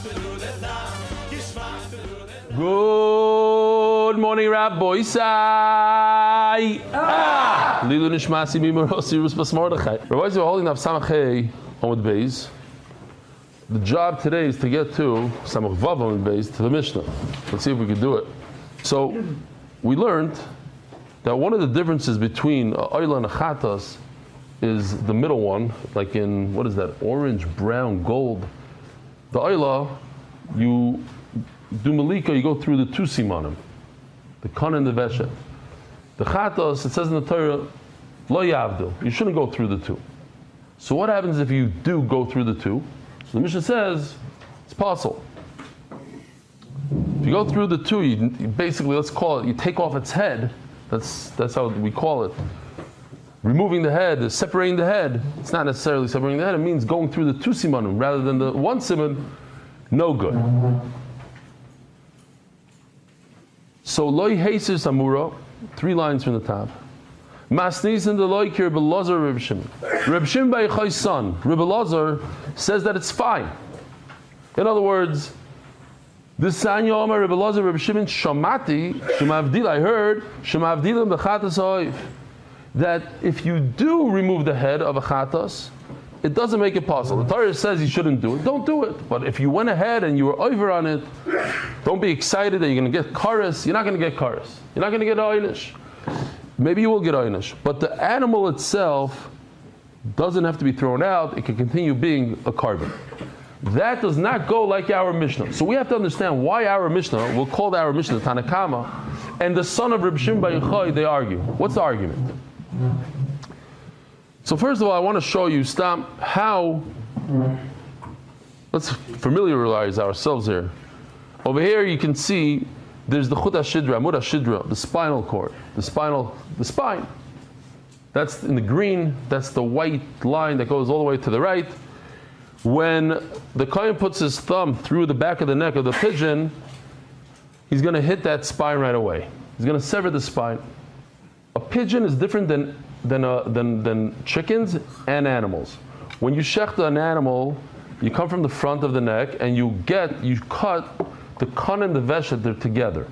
Good morning, Rabbi Isai. Lilu nishmasi mimarosi ruspas Mordechai. Rabbi Isai, we're holding up Samachei Omid Beis. The job today is to get to Samach Vav Omid Beis to the Mishnah. Let's see if we can do it. So we learned that one of the differences between Oila and a Chatas is the middle one, like in, what is that, orange, brown, gold. The Oila, you do Malika, you go through the two simanim, the Kan and the Veshet. The Chatas, it says in the Torah, Lo Yavdil, you shouldn't go through the two. So what happens if you do go through the two? So the Mishnah says, it's possible. If you go through the two, you basically, let's call it, you take off its head. That's how we call it. Removing the head, separating the head. It's not necessarily separating the head. It means going through the two simanim rather than the one siman. No good. So loy heiser samura, 3 lines from the top. Masnis and the loy kir belazar Reb Shimon. Reb Shimon by Yochai's son, Reb Elazar, says that it's fine. In other words, this Sanya Omer Reb Elazar Reb Shimon Shamati Shemavdil. I heard Shemavdilim b'chatas oiv, that if you do remove the head of a chatas, it doesn't make it possible. The Torah says you shouldn't do it. Don't do it. But if you went ahead and you were over on it, don't be excited that you're going to get karas. You're not going to get karas. You're not going to get einish. Maybe you will get einish. But the animal itself doesn't have to be thrown out. It can continue being a carbon. That does not go like our Mishnah. So we have to understand why our Mishnah, we'll call our Mishnah Tanakama, and the son of Reb Shimon bar Yochai, they argue. What's the argument? So first of all, I want to show you, how, let's familiarize ourselves here. Over here you can see there's the Chut HaShidra, Amud HaShidra, the spinal cord, the spine. That's in the green, that's the white line that goes all the way to the right. When the Kohen puts his thumb through the back of the neck of the pigeon, he's going to hit that spine right away. He's going to sever the spine. A pigeon is different than chickens and animals. When you shecht an animal, you come from the front of the neck and you cut the kan and the veshet, they're together.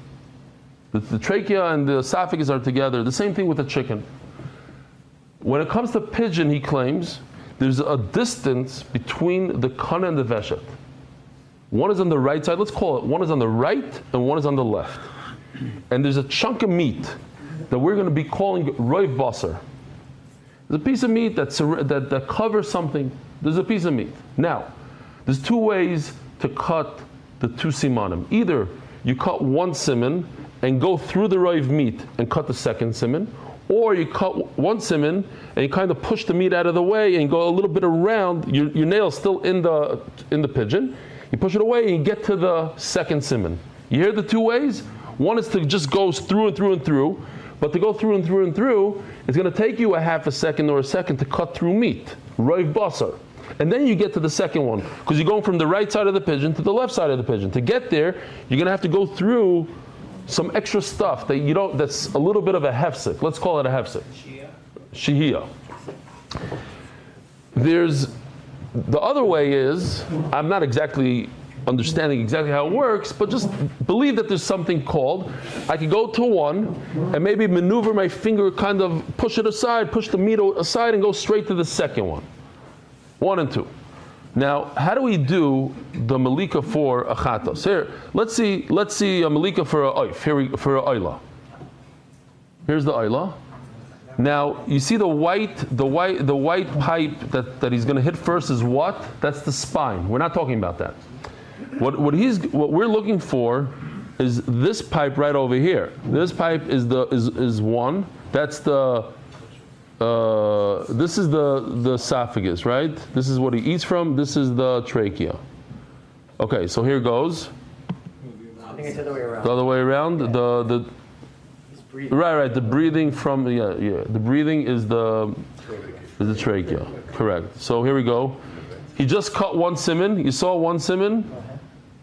The trachea and the esophagus are together. The same thing with a chicken. When it comes to pigeon, he claims, there's a distance between the kan and the veshet. One is on the right side, let's call it, one is on the right and one is on the left. And there's a chunk of meat that we're going to be calling roiv basar. There's a piece of meat that covers something. There's a piece of meat. Now, there's 2 ways to cut the 2 simanim. Either you cut one siman and go through the roiv meat and cut the second siman, or you cut one siman and you kind of push the meat out of the way and go a little bit around. Your nail's still in the pigeon. You push it away and you get to the second siman. You hear the 2 ways? One is to just go through and through and through. But to go through and through and through, it's going to take you a half a second or a second to cut through meat, roiv basar. And then you get to the second one, because you're going from the right side of the pigeon to the left side of the pigeon. To get there, you're going to have to go through some extra stuff that's a little bit of a hefsek. Let's call it a hefsek. Shihiyah. There's, the other way is, I'm not exactly understanding exactly how it works, but just believe that there's something called, I can go to one and maybe maneuver my finger, kind of push it aside, push the meat aside and go straight to the second one. 1 and 2. Now, how do we do the malika for a chatos? Here, let's see a malika for a oif, for a oila. Here's the oila. Now, you see the white pipe that he's going to hit first is what? That's the spine. We're not talking about that. What we're looking for is this pipe right over here. This pipe is one. That's this is the esophagus, right? This is what he eats from. This is the trachea. Okay, so here goes. I think it's the other way around. The other way around. The right. The breathing from The breathing is the trachea. Correct. So here we go. He just cut one siman. You saw one siman,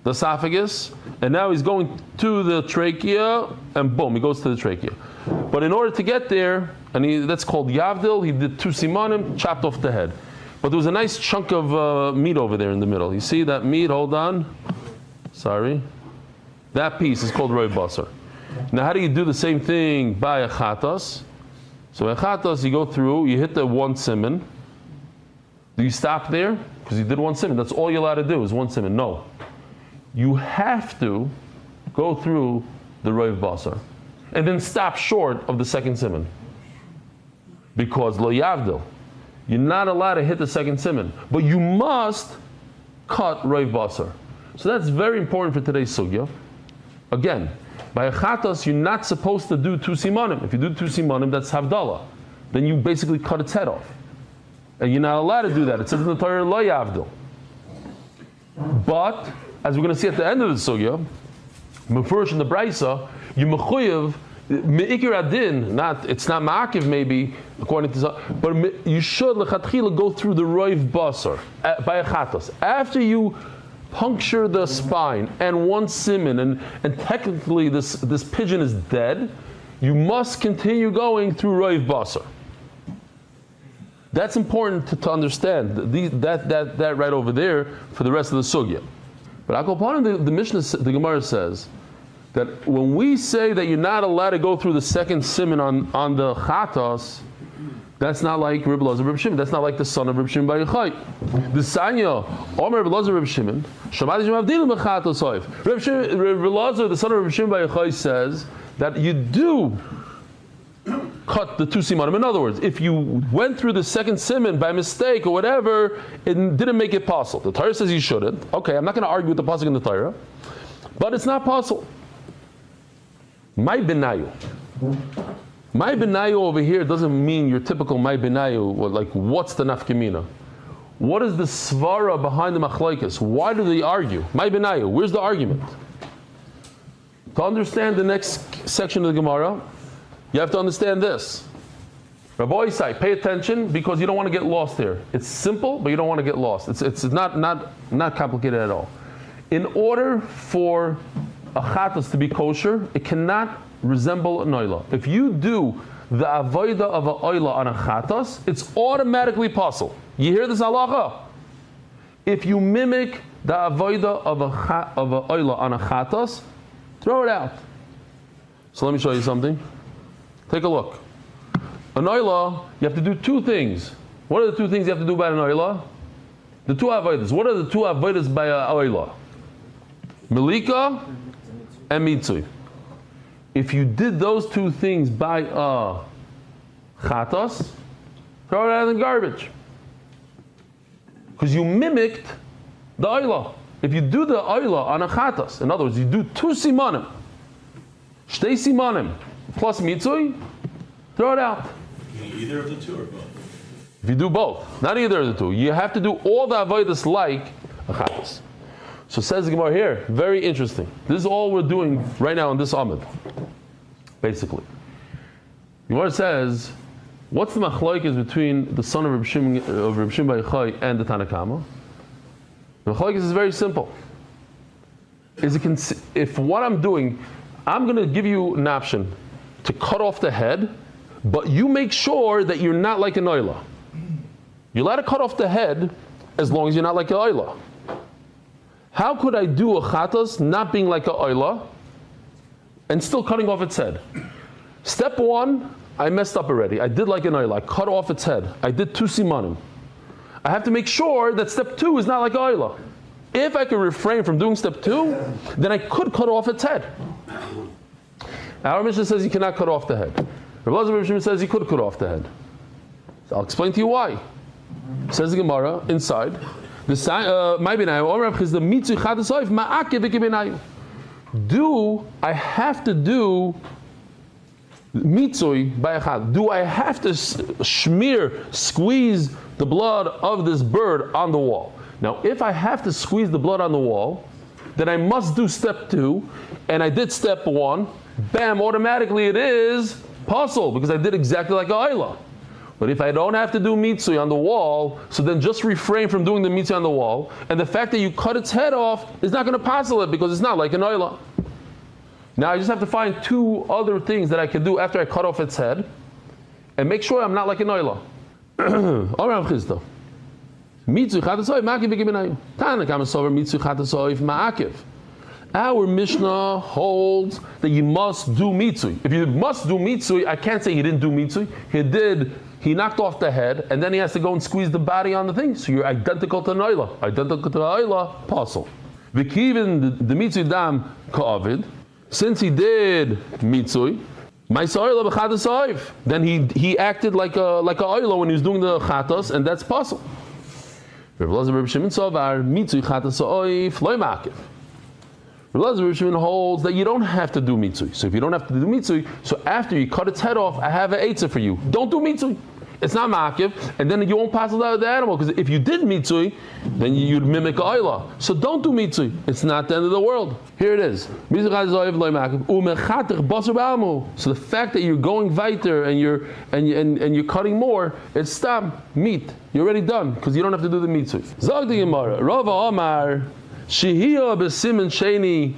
the esophagus, and now he's going to the trachea, and boom, he goes to the trachea. But in order to get there, and that's called Yavdil, he did 2 simanim, chopped off the head. But there was a nice chunk of meat over there in the middle. You see that meat? Hold on. Sorry. That piece is called roiv basar. Now, how do you do the same thing by a chatas? So a chatas, you go through, you hit the one siman. Do you stop there? Because you did one siman. That's all you're allowed to do is one siman. No. You have to go through the roiv basar and then stop short of the second siman. Because lo yavdil, you're not allowed to hit the second siman, but you must cut roiv basar. So that's very important for today's sugya. Again, by a chatas, you're not supposed to do 2 simanim. If you do 2 simanim, that's havdalah. Then you basically cut its head off. And you're not allowed to do that. It says in the Torah, lo yavdil. But, as we're going to see at the end of the sugya, mefurish in the Braisa, you mechuyev, me'ikir adin, it's not ma'akiv maybe, according to but you should lechatchila go through the roiv basar by a chatas. After you puncture the spine and one siman, and technically this pigeon is dead, you must continue going through roiv basar. That's important to understand. That right over there for the rest of the sugya. But Akol the Mishnah, the Gemara says that when we say that you're not allowed to go through the second siman on the chatas, that's not like Reb Eli Daf Shiur. That's not like the son of Reb Shimon Bar Yochai. The Sanya, Omer Reb Eli Daf Shimon, Shamati Shemavdilim Bechatos Oif. Reb Eli, the son of Reb Shimon Bar Yochai, says that you do cut the 2 simanim. In other words, if you went through the second siman by mistake or whatever, it didn't make it possible. The Torah says you shouldn't. Okay, I'm not going to argue with the pasuk in the Torah, but it's not possible. My benayu. My benayu over here doesn't mean your typical my benayu, like what's the nafkamina? What is the svara behind the machlokes? Why do they argue? My benayu, where's the argument? To understand the next section of the Gemara, you have to understand this. Rabbi Isai, pay attention because you don't want to get lost here. It's simple, but you don't want to get lost. It's not complicated at all. In order for a chatas to be kosher, it cannot resemble an oila. If you do the avodah of an oila on a chatas, it's automatically possible. You hear this halacha? If you mimic the avodah of a oila on a chatas, throw it out. So let me show you something. Take a look. An oila, you have to do 2 things. What are the 2 things you have to do by an oila? The 2 avodas. What are the 2 avodas by an oila? Melika and mitzui. If you did those 2 things by a chatas, throw it out in the garbage. Because you mimicked the oila. If you do the oila on a chatas, in other words, you do 2 simanim, shtei simanim, plus mitzui, throw it out. Either of the 2 or both? If you do both, not either of the 2, you have to do all the avodas like a chatas. So says the Gemara here, very interesting. This is all we're doing right now in this Amud, basically. The Gemara says, what's the machlokes between the son of Reb Shimon Bar Yochai and the Tanakama? The machlokes is very simple. If what I'm doing, I'm going to give you an option to cut off the head, but you make sure that you're not like an oila. You're allowed to cut off the head as long as you're not like an oila. How could I do a chatas not being like an oila and still cutting off its head? Step 1, I messed up already. I did like an oila. I cut off its head. I did 2 simanim. I have to make sure that step 2 is not like an oila. If I can refrain from doing step 2, then I could cut off its head. Our Mishnah says you cannot cut off the head. Reb Eli Daf Shiur says you could cut off the head. So I'll explain to you why. Says the Gemara inside. Do I have to do mitzui by a chat? Do I have to squeeze the blood of this bird on the wall? Now, if I have to squeeze the blood on the wall, then I must do step 2, and I did step 1. Bam! Automatically, it is puzzle because I did exactly like a oila. But if I don't have to do mitzui on the wall, so then just refrain from doing the mitzui on the wall, and the fact that you cut its head off is not going to puzzle it because it's not like an oila. Now I just have to find 2 other things that I can do after I cut off its head, and make sure I'm not like an oila. Our Mishnah holds that you must do mitzui. If you must do mitzui, I can't say he didn't do mitzui. He knocked off the head, and then he has to go and squeeze the body on the thing. So you're identical to an oila. Identical to an oila, pasul. V'kivin the mitzui dam ka'avid. Since he did mitzui, then he acted like a oila when he was doing the chatos, and that's pasul. Reb Eli Daf Shiur holds that you don't have to do mitzui. So if you don't have to do mitzui, so after you cut its head off, I have an eitzah for you. Don't do mitzui. It's not ma'akiv, and then you won't pass it out of the animal, because if you did mitzui, then you'd mimic a oila. So don't do mitzui. It's not the end of the world. Here it is. So the fact that you're going weiter and you're cutting more, it's stam, meat. You're already done, because you don't have to do the mitzui. Zog the Gemara, Rava Omar, Shehiyah b'simen sheni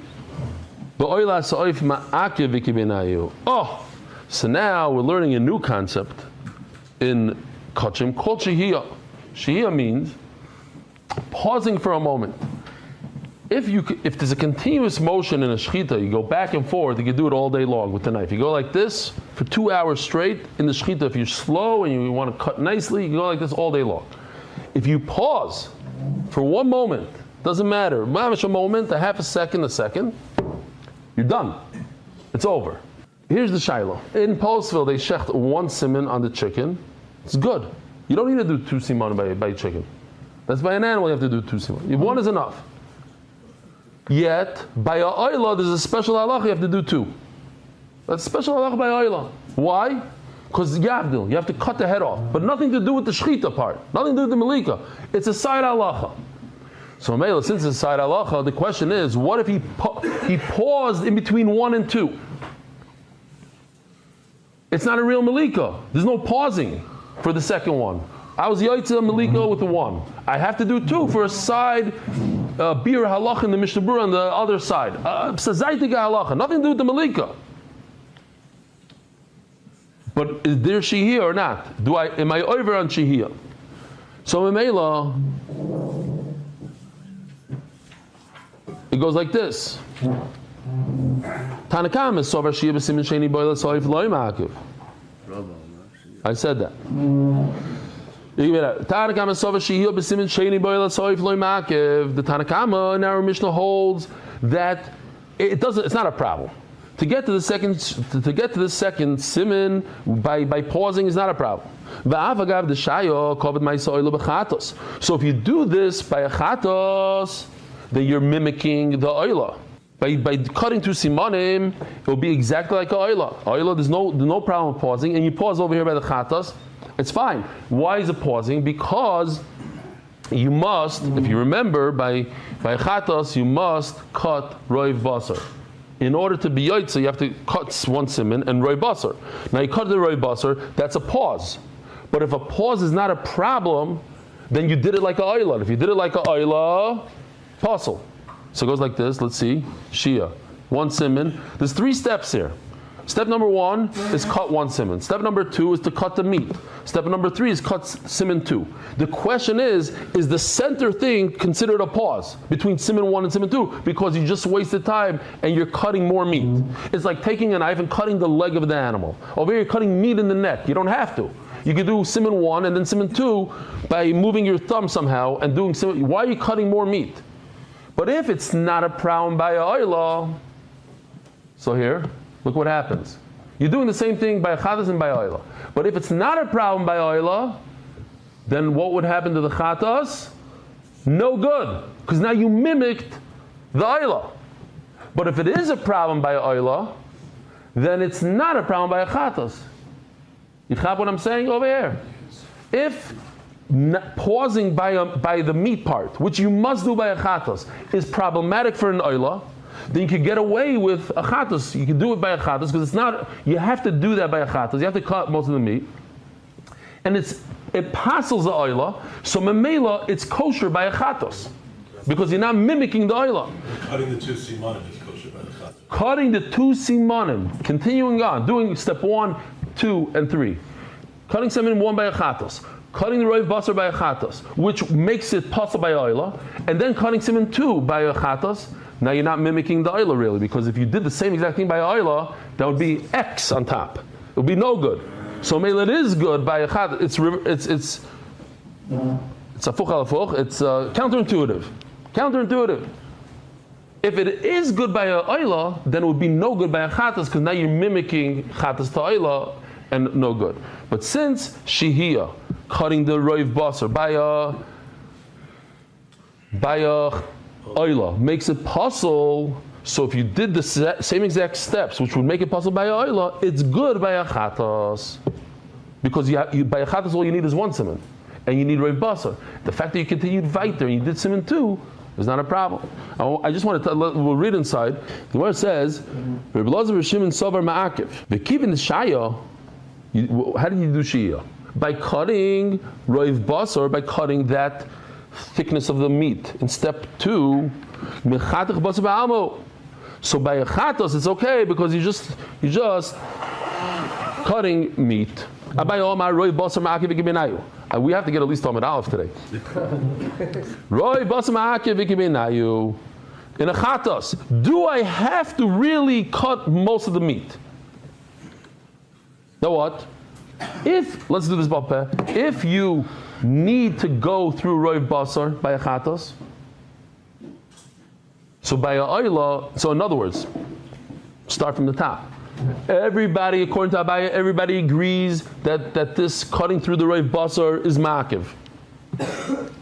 b'oila sa'oif ma'akiv v'kibenayu. Oh, so now we're learning a new concept in kachim called shehiyah. Shehiyah means pausing for a moment. If there's a continuous motion in a shechita, you go back and forth, you can do it all day long with the knife. You go like this for 2 hours straight in the shechita. If you're slow and you want to cut nicely, you go like this all day long. If you pause for one moment, doesn't matter, a moment, a half a second, you're done. It's over. Here's the shaila. In Postville, they shecht one siman on the chicken. It's good. You don't need to do 2 siman by chicken. That's by an animal you have to do 2 siman. One is enough. Yet, by a oila, there's a special halacha you have to do 2. That's a special halacha by oila. Why? Because you have to cut the head off. But nothing to do with the shechita part. Nothing to do with the malika. It's a side halacha. So since it's a side halacha, the question is, what if he paused in between 1 and 2? It's not a real malika. There's no pausing for the second one. I was yaitza malika with the 1. I have to do 2 for a side bir halach in the Mishnah Berurah on the other side. Psazaitika halacha, nothing to do with the malika. But is there shehiyah or not? Am I over on shehiyah? So Memela, it goes like this. Tanakam is sover shehiyah b'simin sheni boila soif loy ma'akiv. I said that. The Tanakama in our Mishnah holds that it's not a problem. To get to the second siman by pausing is not a problem. So if you do this by a chatos, then you're mimicking the oila. By cutting 2 simanim, it will be exactly like a oila. Oila, there's no problem with pausing, and you pause over here by the chatos, it's fine. Why is it pausing? Because you must, if you remember, by chatos, you must cut roiv basar. In order to be yoitza, you have to cut 1 siman and roiv basar. Now you cut the roiv basar, that's a pause. But if a pause is not a problem, then you did it like a oila. If you did it like a oila, pasul. So it goes like this. Let's see. Shia. 1 siman. There's 3 steps here. Step number 1 is cut 1 siman. Step number 2 is to cut the meat. Step number 3 is cut siman 2. The question is the center thing considered a pause between siman 1 and siman 2? Because you just wasted time and you're cutting more meat. It's like taking a knife and cutting the leg of the animal. Over here you're cutting meat in the neck. You don't have to. You could do siman 1 and then siman 2 by moving your thumb somehow and doing siman. Why are you cutting more meat? But if it's not a problem by a oila, so here, look what happens. You're doing the same thing by a chatas and by oila. But if it's not a problem by oila, then what would happen to the chatas? No good, because now you mimicked the oila. But if it is a problem by a oila, then it's not a problem by a chatas. You have what I'm saying over here? If pausing by the meat part, which you must do by a chatos, is problematic for an oila, then you can get away with a chatos. You can do it by a chatos because it's not. You have to do that by a chatos. You have to cut most of the meat, and it passes the oila. So memela, it's kosher by a chatos because you're not mimicking the oila. Cutting the 2 simanim is kosher by the chatos. Cutting the 2 simanim, continuing on, doing step 1, 2, and 3. Cutting siman 1 by a chatos. cutting the roiv basar by a chatos, which makes it possible by oila, and then cutting siman 2 by a chatos, now you're not mimicking the oila really, because if you did the same exact thing by oila, that would be X on top. It would be no good. So mele it is good by a chatos. It's afuch al afuch. It's counterintuitive. Counterintuitive. If it is good by a oila, then it would be no good by a chatas, because now you're mimicking chatas to oila and no good. But since shihiyah, cutting the roiv basar by a oila, makes it possible, so if you did the same exact steps, which would make it possible by a oila, it's good by a chatas. Because by a chatas, all you need is one siman, and you need roiv basar. The fact that you continued weiter and you did siman 2, it's not a problem. I just want to we'll read inside. The word says, Reb Eli Daf Shiur Sovar Ma'akiv. V'kivin shaya. How did you do shaya? By cutting roiv basar, by cutting that thickness of the meat. In step 2, mechatich basar ba'almo. So by a chatos, it's okay because you just cutting meat. We have to get at least Talmud Aleph today. Roy basar ma'akiv v'kiminayu. In a chatos, do I have to really cut most of the meat? Now what? Let's do this bapeh. If you need to go through roy basar by a chatos, so by a oila, so in other words, start from the top. Everybody, according to Abaya, everybody agrees that this cutting through the roiv basar is ma'akiv.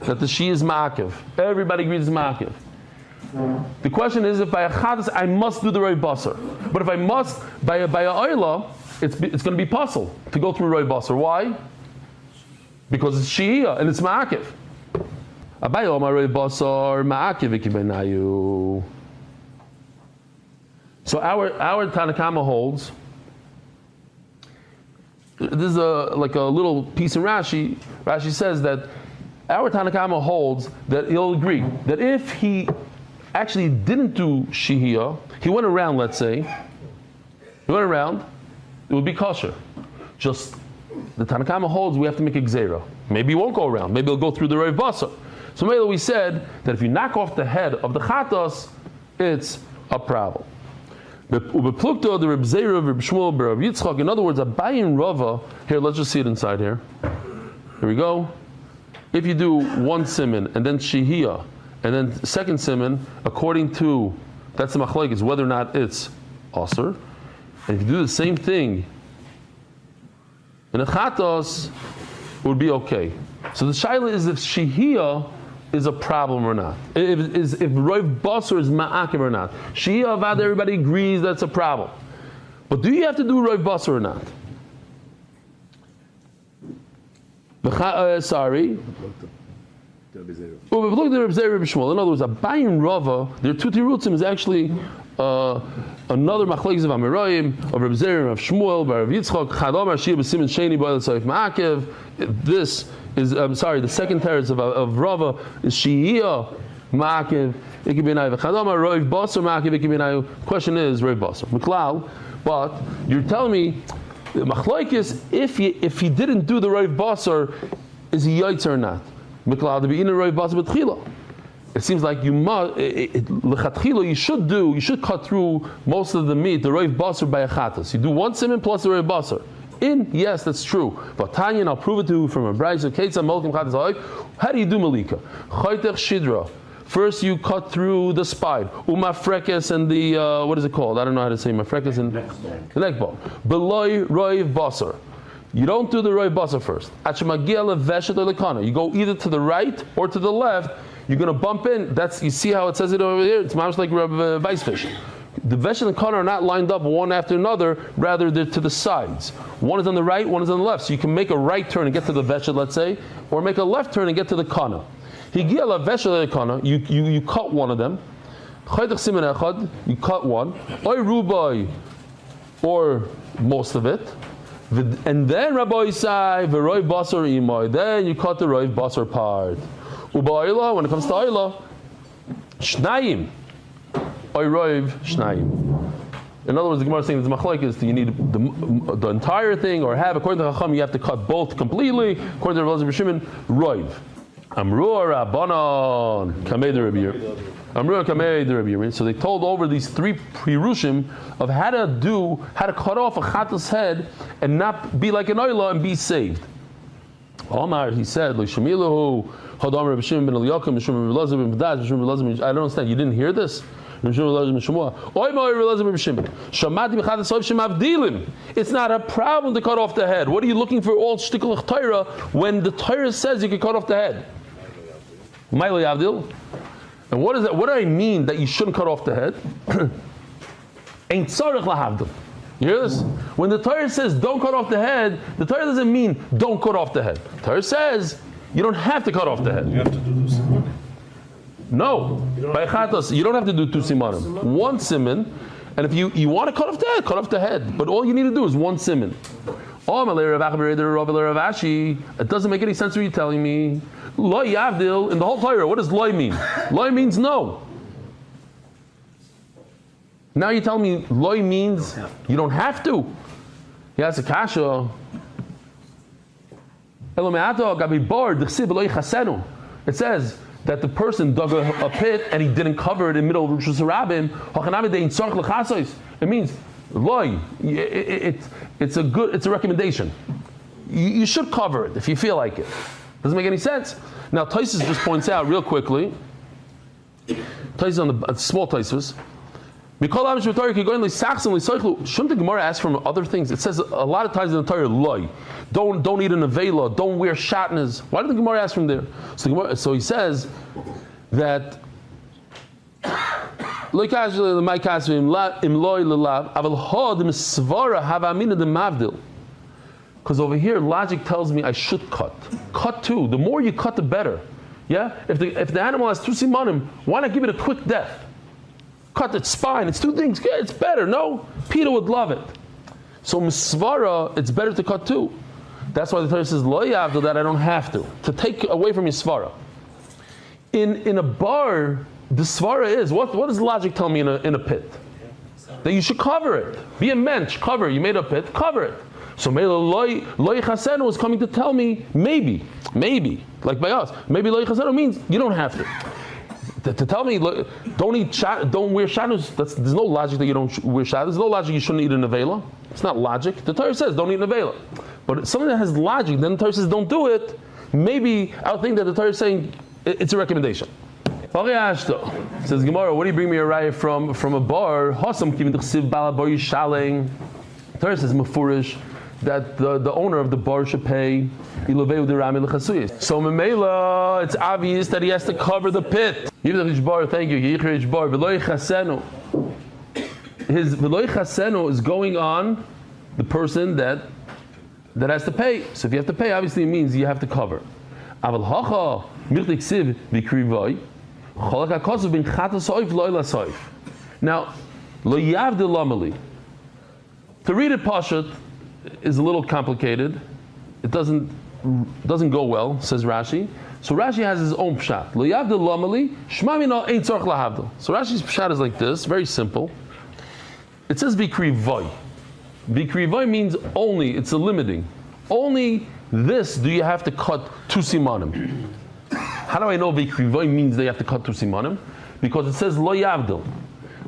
That the she is ma'akiv. Everybody agrees it's ma'akiv. The question is, if by a chatas I must do the roiv basar, but if I must by a oila, it's going to be possible to go through roiv basar. Why? Because it's shihiyah and it's ma'akiv. Abaya omar roiv basar ma'akiv v'kibenayu. So our Tanakama holds. This is like a little piece in Rashi. Rashi says that our Tanakama holds that he'll agree that if he actually didn't do shihiyah, he went around. Let's say he went around, it would be kosher. Just the Tanakama holds we have to make a gzeira. Maybe he won't go around. Maybe he'll go through the roiv basar. So maybe we said that if you knock off the head of the chatos, it's a problem. In other words, Abaye and Rava, here, let's just see it inside here. Here we go. If you do one siman and then shihiyah, and then second siman, according to, that's the machlokes, whether or not it's aser. And if you do the same thing in a chatos, it would be okay. So the shaila is if shihiyah is a problem or not. If roiv basar is ma'akiv or not. Shihiyah avad, everybody agrees that's a problem. But do you have to do roiv basar or not? Sorry. In other words, Abaye and Rava, their two tirutzim is actually another machlokes of Amirayim, of Reb Zera, of Shmuel, of Rav Yitzchak, Chadam Ashir b'simin sheni b'oil tzayif ma'akiv. This is, the second teretz of Rava is shihiyah ma'akiv ikibinayu. Chadam roiv basar ma'akiv ikibinayu. Question is roiv basar miklal, but you're telling me machlokes if he didn't do the roiv basar, is he yaitz or not? Miklal to be in a roiv basar b'tchila. It seems like you must, lechatchila, you should cut through most of the meat, the roiv basar by a chatas. You do one siman plus the roiv basar. Yes, that's true. But Tanya, and I'll prove it to you from a brayso. How do you do malika? Chaytech shidra. First, you cut through the spine. Umafrekes and the what is it called? I don't know how to say mafrekes and the neck bone. Beloy roiv basar. You don't do the roiv basar first. You go either to the right or to the left. You're going to bump in. You see how it says it over here? It's much like Weissfish. The vesh and the kana are not lined up one after another, rather they're to the sides. One is on the right, one is on the left. So you can make a right turn and get to the vesh, let's say, or make a left turn and get to the kana. You cut one of them. You cut one. Or most of it. And then Rabbi Isai, v'roiv basar imoy. Then you cut the roiv basar part. Uba when it comes to oila, shnayim. Oiroiv shnayim. In other words, the Gemara is saying the machlokes, do you need the entire thing, or have, according to Chacham, you have to cut both completely. According to Reb Eli Daf Shiur, roiv. Amru Rabbanon Kamei de Reb Eli. Amru Kamei de Reb Eli. So they told over these three pirushim of how to cut off a chatas head and not be like an oila and be saved. Omar, he said, Shemilahu Hadam Reb Shimon ben Eliyakim, Mishum Reb Elazar ben B'daz, Mishum Reb Elazar. I don't understand. You didn't hear this? It's not a problem to cut off the head. What are you looking for all shticklich Torah when the Torah says you can cut off the head? And what is that? What do I mean that you shouldn't cut off the head? Ain't tzarich lahavdil. You hear this? When the Torah says don't cut off the head, the Torah doesn't mean don't cut off the head. The Torah says you don't have to cut off the head. You have to do this. No, by chatos, you don't have to do 2 simanim. 1 siman, and if you want to cut off the head, cut off the head. But all you need to do is 1 siman. It doesn't make any sense what you're telling me. Lo yavdil, in the whole Torah, what does loy mean? Loy means no. Now you're telling me loy means you don't have to. He has a kasha. It says that the person dug a pit and he didn't cover it in the middle of Rosh Hashanah. It means loy. It's a recommendation. You should cover it if you feel like it. Doesn't make any sense. Now Taisus just points out real quickly. Taisus on the small Taisus. Shouldn't the Gemara ask from other things? It says a lot of times in the Torah, loy. Don't eat an avela, don't wear shatnez. Why did the Gemara ask from there? So he says that because over here logic tells me I should cut. Cut too. The more you cut, the better. Yeah? If the animal has 2 simanim, why not give it a quick death? Cut its spine. It's 2 things. It's better. No? Peter would love it. So misvara, it's better to cut 2. That's why the Torah says, lo yavdil, that I don't have to take away from your svara. In a bar, the svara is, what does logic tell me in a pit? That you should cover it. Be a mensch, cover. You made a pit, cover it. So loy chasenu is coming to tell me, maybe, like by us, maybe loy chasenu means you don't have to tell me, don't wear shatnez. There's no logic that you don't wear shatnez. There's no logic you shouldn't eat an avela. It's not logic. The Torah says don't eat an avela. But something that has logic, then the Torah says don't do it. Maybe I'll think that the Torah is saying it's a recommendation. Says Gemara, what do you bring me a raya from a bar? Hasam kivin t'chsiv bala bar yishaleng. Torah says mefurish that the owner of the bar should pay. So memela, it's obvious that he has to cover the pit. Thank you. His v'loy chasenu is going on the person that has to pay. So if you have to pay, obviously it means you have to cover. Now, lo yavdil lamali. To read it pashat is a little complicated. It doesn't go well, says Rashi. So Rashi has his own pshat. Lo yavdil lamali, shma mina ein tzorch lahavdil. So Rashi's pshat is like this, very simple. It says vikrivoy. Vikrivoy means only, it's a limiting. Only this do you have to cut 2 simanim. How do I know vikrivoy means they have to cut 2 simanim? Because it says lo yavdil.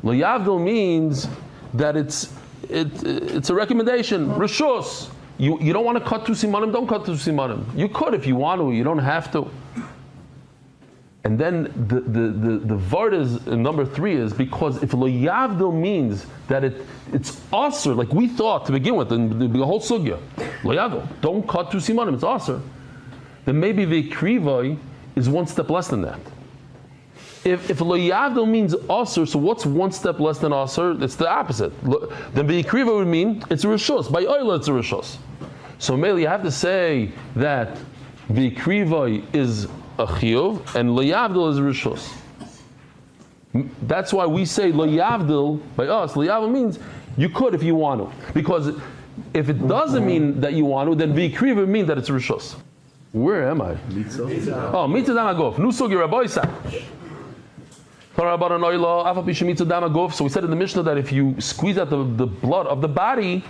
Lo yavdil means that it's a recommendation. Rishos. You don't want to cut 2 simanim, don't cut 2 simanim. You could if you want to, you don't have to. And then the vart is number 3 is because if lo yavdil means that it's aser, like we thought to begin with, the whole sugya, lo yavdil, don't cut 2 simanim, it's aser. Then maybe vikrivoy is 1 step less than that. If lo yavdil means aser, so what's 1 step less than aser? It's the opposite. Then vikrivoy would mean it's a rishos. By oila it's a rishos. So maybe you have to say that vikrivoy is a chiyuv and lo yavdil is a rishos. That's why we say lo yavdil by us. Lo yavdil means you could if you want to. Because if it doesn't mean that you want to, then vikrivoy means that it's a rishos. Where am I? Oh, mitzvah damagof. Nu sugi rabbi sa. So we said in the Mishnah that if you squeeze out the blood of the body,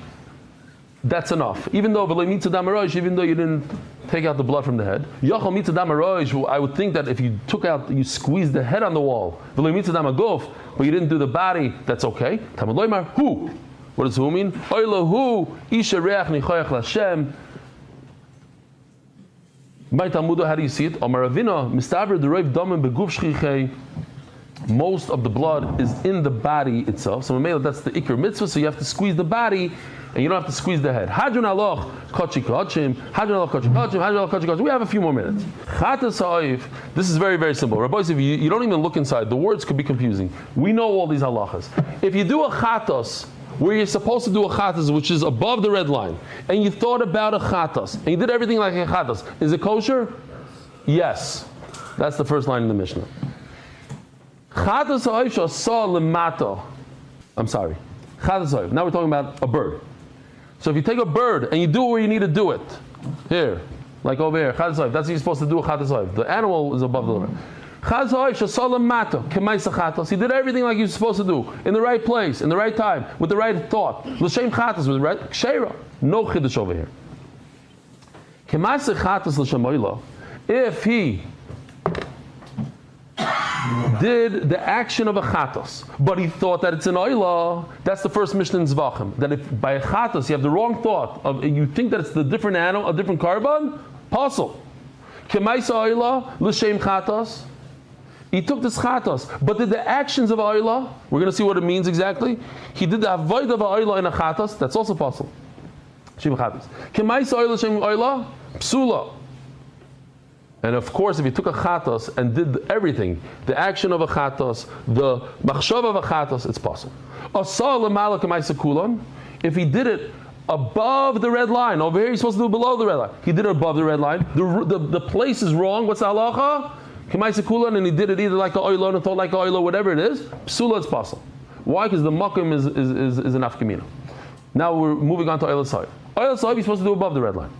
that's enough. Even though you didn't take out the blood from the head. I would think that if you squeezed the head on the wall, but you didn't do the body, that's okay. Who? What does who mean? How do you see it? Most of the blood is in the body itself. So that's the ikr mitzvah. So you have to squeeze the body, and you don't have to squeeze the head. Hadron aloch kochi kochim. Hadron aloch kochi kochim. Hadron aloch kochi kochim. We have a few more minutes. Chatas ha'oif. This is very, very simple. Rabbi, if you don't even look inside, the words could be confusing. We know all these halachas. If you do a chatos where you're supposed to do a chatas, which is above the red line, and you thought about a chatas, and you did everything like a chatas, is it kosher? Yes. That's the first line in the Mishnah. Chatas ha'oif saw lemato. I'm sorry. Chatas ha'oif. Now we're talking about a bird. So if you take a bird and you do it where you need to do it, here, like over here, chatas ha'oif. That's what you're supposed to do a chatas ha'oif. The animal is above the limit. Chatas ha'oif saw lemato. Kemaisa chatas. He did everything like you're supposed to do, in the right place, in the right time, with the right thought. L'shem chatas, with the right kshera. No chiddush over here. Kemaisa chatas l'shem oila. If he did the action of a chatos, but he thought that it's an oila, that's the first Mishnah in zevochim. That if by a chatos you have the wrong thought, you think that it's the different animal, a different carbon, pasul. Kemaisa oila, l'shem chatos. He took this chatos, but did the actions of oila, we're going to see what it means exactly. He did the avoid of oila in a chatos, that's also pasul. Shem chatos. Kemaisa oila, shem oila, psula. And of course, if you took a chatos and did everything, the action of a chatos, the machshav of a chatos, it's possible. If he did it above the red line, over here he's supposed to do it below the red line. He did it above the red line. The place is wrong. What's the halacha? And he did it either like a oilo and thought like a oilo, whatever it is. Psula, it's possible. Why? Because the makom is an afkamina. Now we're moving on to oilo side. Oilo side he's supposed to do above the red line.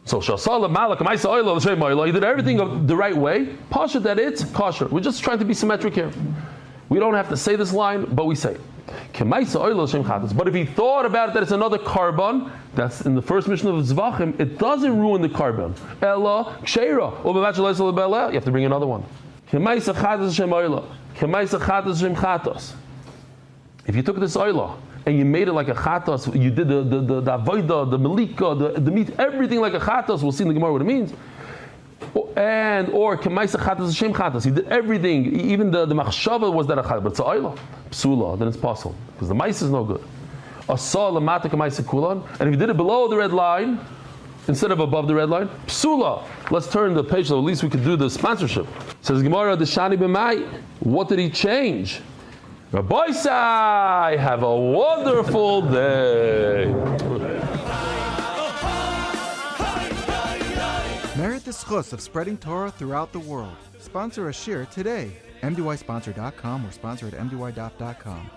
So he did everything the right way. Pasha that it's kosher. We're just trying to be symmetric here. We don't have to say this line, but we say it. But if he thought about it that it's another carbon, that's in the first Mishnah of zevochim, it doesn't ruin the carbon. Ella kshera. You have to bring another one. If you took this oila and you made it like a chatos, you did the avoida, the melika, the meat, everything like a chatos. We'll see in the Gemara what it means. Or kemaisa chatos shem chatos. He did everything, even the machshava was that a chatos, but it's a oila, psula, then it's possible because the mice is no good. Asal lamata kemaisa kulan, and if you did it below the red line instead of above the red line, psula. Let's turn the page so at least we could do the sponsorship. Says Gemara, the shani b'mai. What did he change? Rabbi Sai, have a wonderful day. Merit the schus of spreading Torah throughout the world. Sponsor a shiur today. MDYsponsor.com or sponsor at MDYDaf.com.